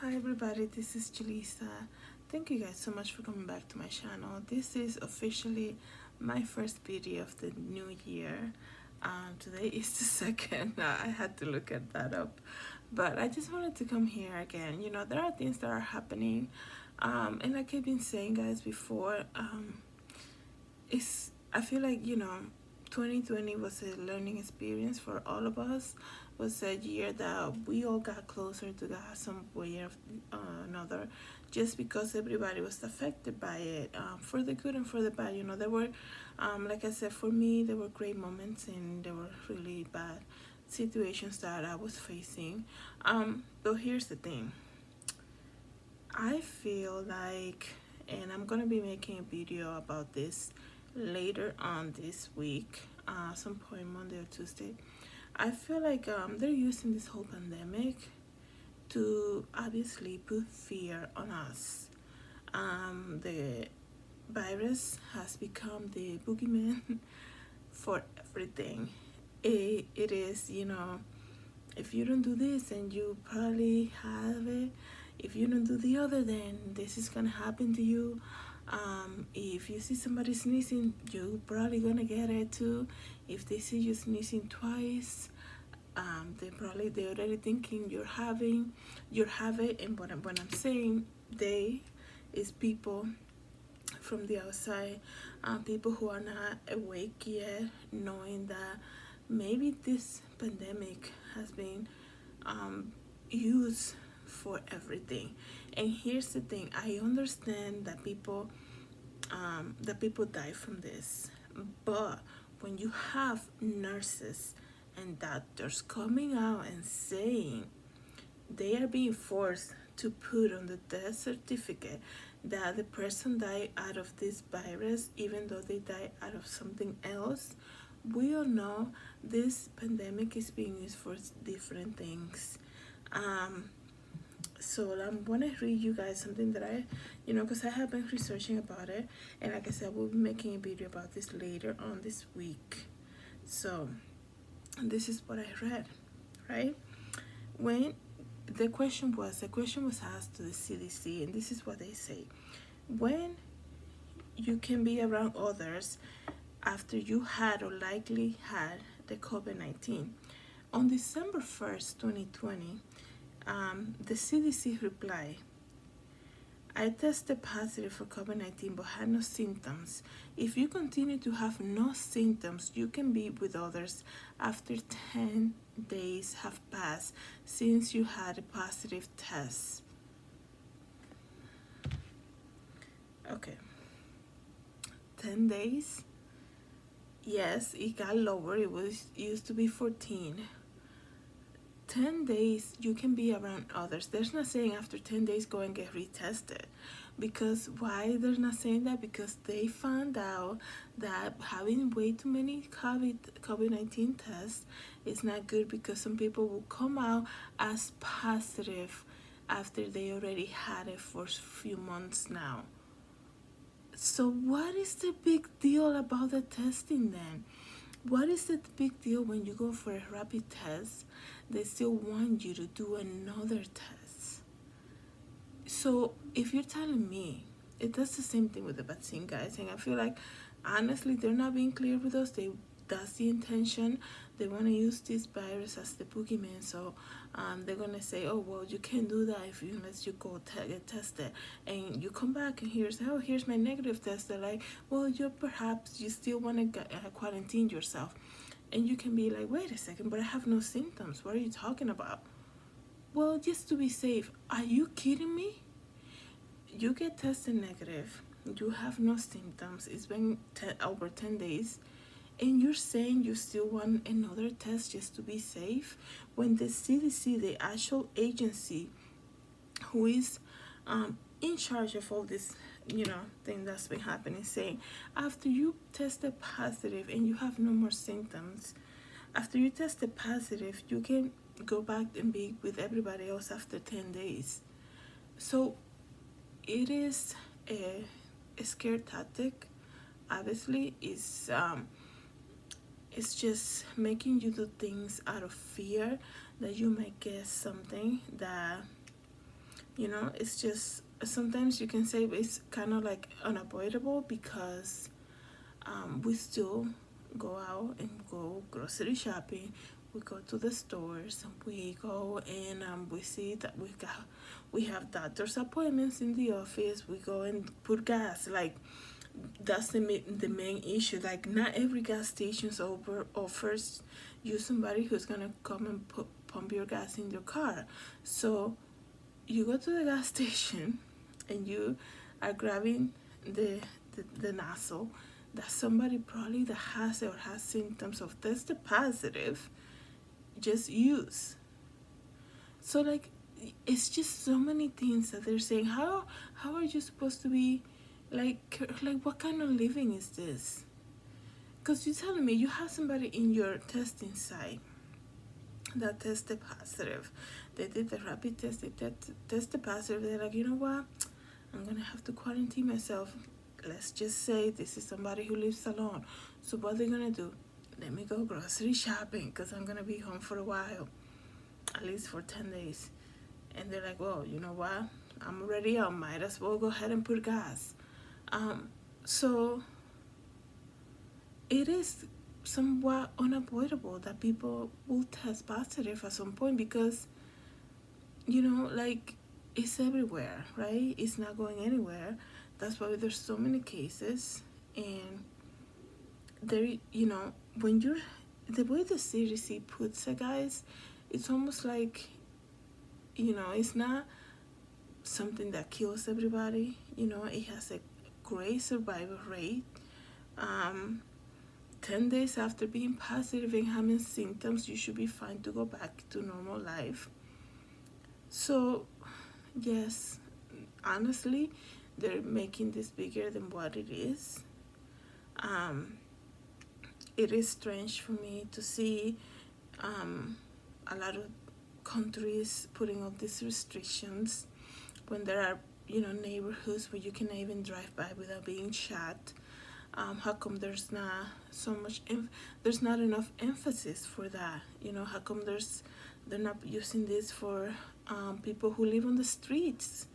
Hi everybody, this is Julissa. Thank you guys so much for coming back to my channel. This is officially my first video of the new year. Today is the second. I had to look at that up, but I just wanted to come here again. You know, there are things that are happening, and like I've been saying, guys, before, I feel like 2020 was a learning experience for all of us. Was a year that we all got closer to God some way or another, just because everybody was affected by it, for the good and for the bad. You know, there were, like I said, for me there were great moments and there were really bad situations that I was facing. But here's the thing. I feel like, and I'm gonna be making a video about this later on this week, some point Monday or Tuesday. I feel like they're using this whole pandemic to obviously put fear on us. The virus has become the boogeyman for everything. It is, if you don't do this, then you probably have it. If you don't do the other, then this is gonna happen to you. If you see somebody sneezing, you're probably gonna get it too. If they see you sneezing twice, they're already thinking you have it. And when I'm saying they, is people from the outside, people who are not awake yet, knowing that maybe this pandemic has been used for everything. And here's the thing: I understand that people die from this, but when you have nurses and doctors coming out and saying they are being forced to put on the death certificate that the person died out of this virus, even though they died out of something else, we all know this pandemic is being used for different things. So I'm gonna read you guys something that because I have been researching about it, and like I said, we'll be making a video about this later on this week. So this is what I read, right? When the question was asked to the CDC, and this is what they say: when you can be around others after you had or likely had the COVID-19. On December 1st, 2020, the CDC replied, I tested positive for COVID-19 but had no symptoms. If you continue to have no symptoms, you can be with others after 10 days have passed since you had a positive test. Okay. 10 days? Yes, it got lower. It used to be 14. 10 days you can be around others. There's not saying after 10 days go and get retested. Because why they're not saying that? Because they found out that having way too many COVID-19 tests is not good, because some people will come out as positive after they already had it for a few months now. So what is the big deal about the testing then? What is the big deal when you go for a rapid test? They still want you to do another test. So if you're telling me it does the same thing with the vaccine, guys, and I feel like honestly they're not being clear with us. That's the intention. They want to use this virus as the boogeyman. So they're gonna say, oh well, you can't do that unless you go get tested, and you come back and here's my negative test. They're like, well, you still want to quarantine yourself, and you can be like, wait a second, but I have no symptoms. What are you talking about? Well, just to be safe. Are you kidding me? You get tested negative, you have no symptoms, it's been over 10 days, and you're saying you still want another test just to be safe, when the CDC, the actual agency who is in charge of all this thing that's been happening, saying after you tested positive and you have no more symptoms, after you tested positive, you can go back and be with everybody else after 10 days. So it is a scare tactic. Obviously, it's just making you do things out of fear that you might get something that It's just sometimes you can say it's kind of like unavoidable because we still go out and go grocery shopping. We go to the stores. We go and we see that we have doctor's appointments in the office. We go and put gas. Like that's the main issue. Like not every gas station's offers you somebody who's gonna come and pump your gas in your car. So you go to the gas station and you are grabbing the the nozzle that somebody probably that has it or has symptoms of tested positive just use. So like it's just so many things that they're saying. How are you supposed to be like what kind of living is this? Because you're telling me you have somebody in your testing site that tested positive. They did the rapid test, they tested positive. They're like, you know what? I'm gonna have to quarantine myself. Let's just say this is somebody who lives alone. So what they're gonna do? Let me go grocery shopping because I'm gonna be home for a while, at least for 10 days. And they're like, well, you know what? I'm already out. Might as well go ahead and put gas. So it is somewhat unavoidable that people will test positive at some point because like it's everywhere, right? It's not going anywhere. That's why there's so many cases. And there, when you're the way the CDC puts it, guys, it's almost like it's not something that kills everybody. It has a great survival rate. 10 days after being positive and having symptoms, you should be fine to go back to normal life. So yes, honestly, they're making this bigger than what it is. It is strange for me to see a lot of countries putting up these restrictions when there are neighborhoods where you can even drive by without being shot. How come there's not so much there's not enough emphasis for that? How come they're not using this for people who live on the streets?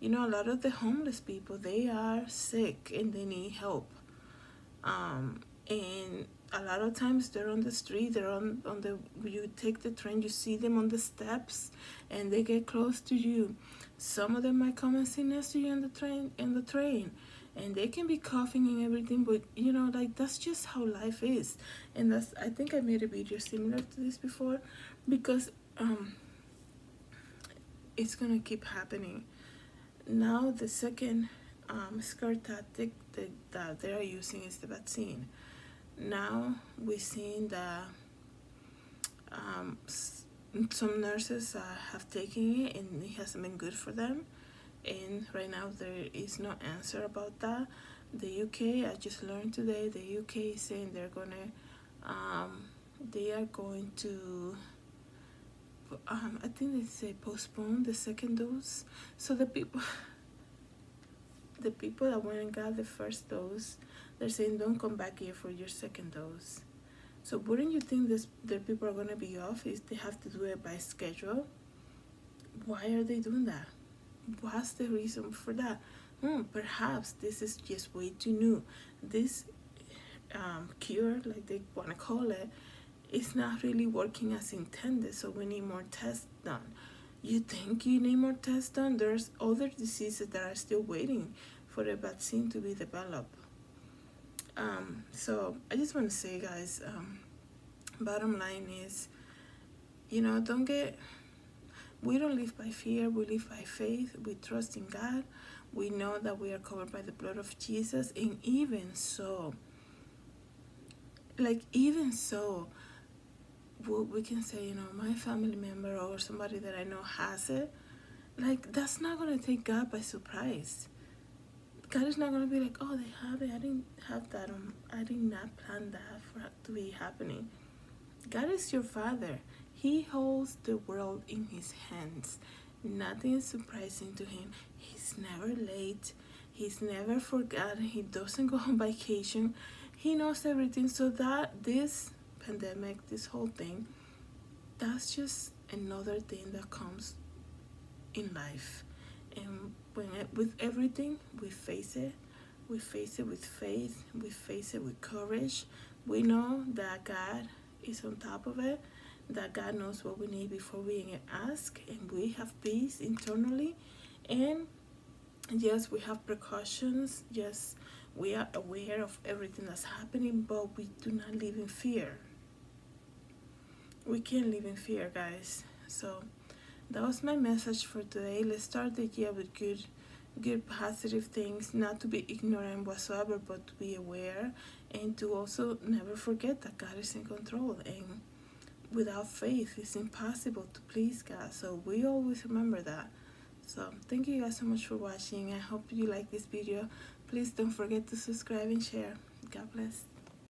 A lot of the homeless people, they are sick and they need help. And a lot of times they're on the street, they're on the, you take the train, you see them on the steps and they get close to you. Some of them might come and sit next to you on the train, and they can be coughing and everything, but like that's just how life is. And I think I made a video similar to this before, because it's gonna keep happening. Now the second scare tactic that they are using is the vaccine. Now we're seeing that some nurses have taken it and it hasn't been good for them, and right now there is no answer about that. The UK, I just learned today, the UK is saying they are going to I think they say postpone the second dose. So the people that went and got the first dose, they're saying don't come back here for your second dose. So wouldn't you think the people are going to be off if they have to do it by schedule? Why are they doing that? What's the reason for that? Perhaps this is just way too new. This cure, like they want to call it, is not really working as intended, so we need more tests done. You think you need more tests done? There's other diseases that are still waiting for a vaccine to be developed. So I just want to say, guys, bottom line is, we don't live by fear, we live by faith. We trust in God. We know that we are covered by the blood of Jesus. And even so, we can say, my family member or somebody that I know has it. Like, that's not going to take God by surprise. God is not going to be like, oh, they have it. I didn't have that. I did not plan that for it to be happening. God is your Father. He holds the world in his hands. Nothing is surprising to him. He's never late. He's never forgotten. He doesn't go on vacation. He knows everything. So that this pandemic, this whole thing, that's just another thing that comes in life. And with everything, we face it. We face it with faith. We face it with courage. We know that God is on top of it, that God knows what we need before we even ask, and we have peace internally. And yes, we have precautions. Yes, we are aware of everything that's happening, but we do not live in fear. We can't live in fear, guys. So that was my message for today. Let's start the year with good positive things, not to be ignorant whatsoever, but to be aware, and to also never forget that God is in control. And without faith, it's impossible to please God. So we always remember that. So thank you guys so much for watching. I hope you like this video. Please don't forget to subscribe and share. God bless.